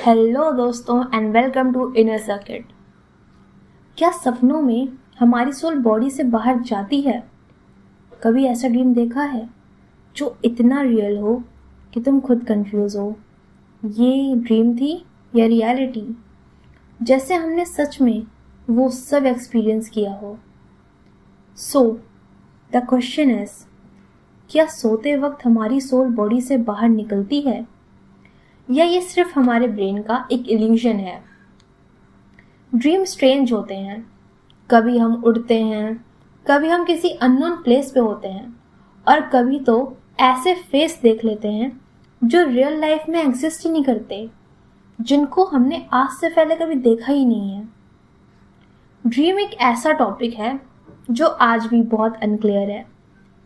Hello दोस्तों and welcome to Inner Circuit. क्या सपनों में हमारी सोल बॉडी से बाहर जाती है? कभी ऐसा ड्रीम देखा है जो इतना रियल हो कि तुम खुद कंफ्यूज हो, ये ड्रीम थी या रियलिटी? जैसे हमने सच में वो सब एक्सपीरियंस किया हो। सो द क्वेश्चन इज, क्या सोते वक्त हमारी सोल बॉडी से बाहर निकलती है या ये सिर्फ हमारे ब्रेन का एक इल्यूजन है? ड्रीम स्ट्रेंज होते हैं। कभी हम उड़ते हैं, कभी हम किसी अननोन प्लेस पे होते हैं, और कभी तो ऐसे फेस देख लेते हैं जो रियल लाइफ में एग्जिस्ट ही नहीं करते, जिनको हमने आज से पहले कभी देखा ही नहीं है। ड्रीम एक ऐसा टॉपिक है जो आज भी बहुत अनक्लियर है।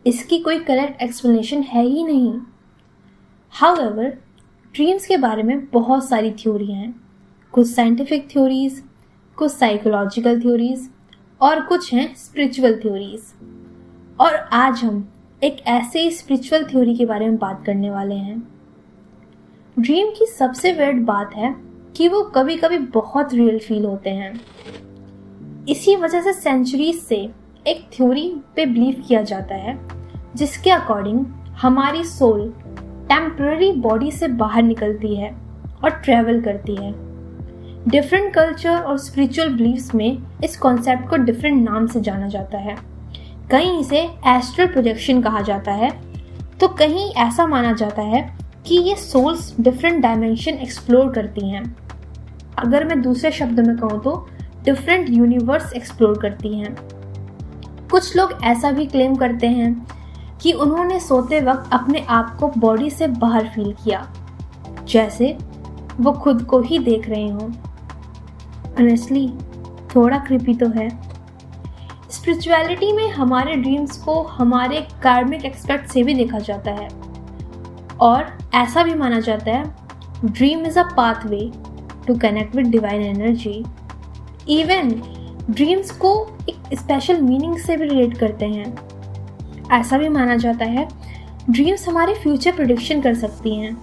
इसकी कोई करेक्ट एक्सप्लेनेशन है ही नहीं। हाउएवर, ड्रीम्स के बारे में बहुत सारी थ्योरियाँ हैं। कुछ साइंटिफिक थ्योरीज, कुछ साइकोलॉजिकल थ्योरीज और कुछ हैं स्पिरिचुअल थ्योरीज। और आज हम एक ऐसे ही स्पिरिचुअल थ्योरी के बारे में बात करने वाले हैं। ड्रीम की सबसे वियर्ड बात है कि वो कभी कभी बहुत रियल फील होते हैं। इसी वजह से सेंचुरीज से एक थ्योरी पे बिलीव किया जाता है जिसके अकॉर्डिंग हमारी सोल टेम्पररी बॉडी से बाहर निकलती है और ट्रेवल करती है। डिफरेंट कल्चर और स्पिरिचुअल बिलीफ्स में इस कॉन्सेप्ट को डिफरेंट नाम से जाना जाता है। कहीं इसे एस्ट्रल प्रोजेक्शन कहा जाता है, तो कहीं ऐसा माना जाता है कि ये सोल्स डिफरेंट डायमेंशन एक्सप्लोर करती हैं। अगर मैं दूसरे शब्द में कहूँ तो डिफरेंट यूनिवर्स एक्सप्लोर करती हैं। कुछ लोग ऐसा भी क्लेम करते हैं कि उन्होंने सोते वक्त अपने आप को बॉडी से बाहर फील किया, जैसे वो खुद को ही देख रहे हों। ऑनेस्टली थोड़ा क्रीपी तो है। स्पिरिचुअलिटी में हमारे ड्रीम्स को हमारे कार्मिक एस्पेक्ट से भी देखा जाता है, और ऐसा भी माना जाता है dream is a pathway to connect with divine energy. Even dreams को एक स्पेशल मीनिंग से भी रिलेट करते हैं। ऐसा भी माना जाता है ड्रीम्स हमारे फ्यूचर प्रेडिक्शन कर सकती हैं।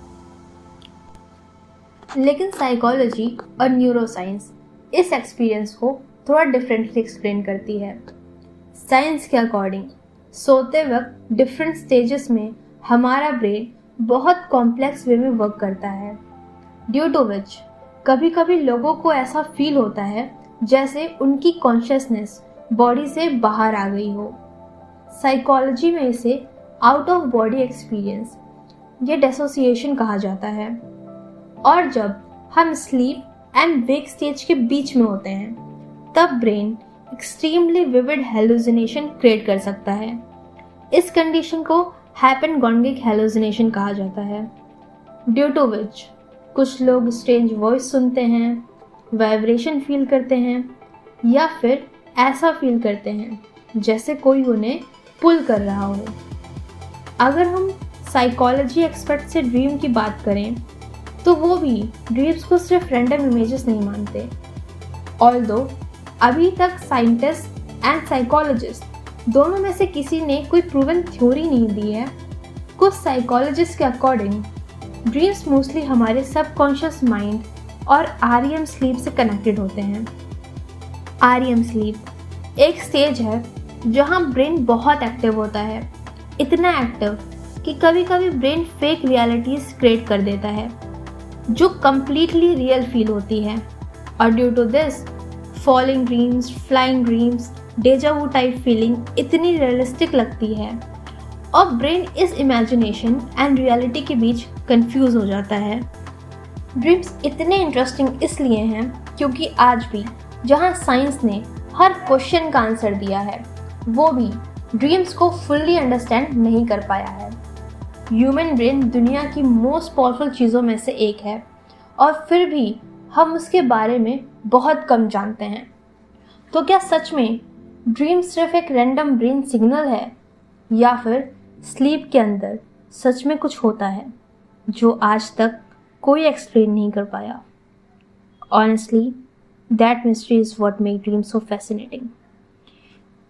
लेकिन साइकोलॉजी और न्यूरोसाइंस इस एक्सपीरियंस को थोड़ा डिफरेंटली एक्सप्लेन करती है। साइंस के अकॉर्डिंग सोते वक्त डिफरेंट स्टेजेस में हमारा ब्रेन बहुत कॉम्प्लेक्स वे में वर्क करता है, ड्यू टू विच कभी कभी लोगों को ऐसा फील होता है जैसे उनकी कॉन्शियसनेस बॉडी से बाहर आ गई हो। साइकोलॉजी में इसे आउट ऑफ बॉडी एक्सपीरियंस या डिसोसिएशन कहा जाता है। और जब हम स्लीप एंड वेक स्टेज के बीच में होते हैं, तब brain extremely vivid hallucination create कर सकता है। इस कंडीशन को हैपेनगॉन्गिक हेलुसिनेशन कहा जाता है, ड्यू टू विच कुछ लोग स्ट्रेंज वॉइस सुनते हैं, वाइब्रेशन फील करते हैं, या फिर ऐसा फील करते हैं जैसे कोई उन्हें पुल कर रहा हो। अगर हम साइकोलॉजी एक्सपर्ट से ड्रीम की बात करें तो वो भी ड्रीम्स को सिर्फ रैंडम इमेजेस नहीं मानते। ऑल्दो अभी तक साइंटिस्ट एंड साइकोलॉजिस्ट दोनों में से किसी ने कोई प्रूवन थ्योरी नहीं दी है। कुछ साइकोलॉजिस्ट के अकॉर्डिंग ड्रीम्स मोस्टली हमारे सबकॉन्शियस माइंड और आरईएम स्लीप से कनेक्टेड होते हैं। आरईएम स्लीप एक स्टेज है जहाँ ब्रेन बहुत एक्टिव होता है, इतना एक्टिव कि कभी कभी ब्रेन फेक रियलिटीज क्रिएट कर देता है जो कम्प्लीटली रियल फील होती है। और due to this falling dreams, flying dreams, deja vu type feeling इतनी रियलिस्टिक लगती है, और ब्रेन इस इमेजिनेशन एंड रियलिटी के बीच कंफ्यूज हो जाता है। ड्रीम्स इतने इंटरेस्टिंग इसलिए हैं क्योंकि आज भी जहाँ साइंस ने हर क्वेश्चन का आंसर दिया है, वो भी ड्रीम्स को फुल्ली अंडरस्टैंड नहीं कर पाया है। ह्यूमन ब्रेन दुनिया की मोस्ट पावरफुल चीज़ों में से एक है, और फिर भी हम उसके बारे में बहुत कम जानते हैं। तो क्या सच में ड्रीम सिर्फ एक रैंडम ब्रेन सिग्नल है, या फिर स्लीप के अंदर सच में कुछ होता है जो आज तक कोई एक्सप्लेन नहीं कर पाया? Honestly that mystery is what makes dreams so fascinating.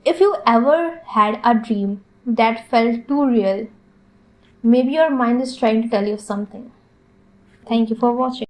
If you ever had a dream that felt too real, maybe your mind is trying to tell you something. Thank you for watching.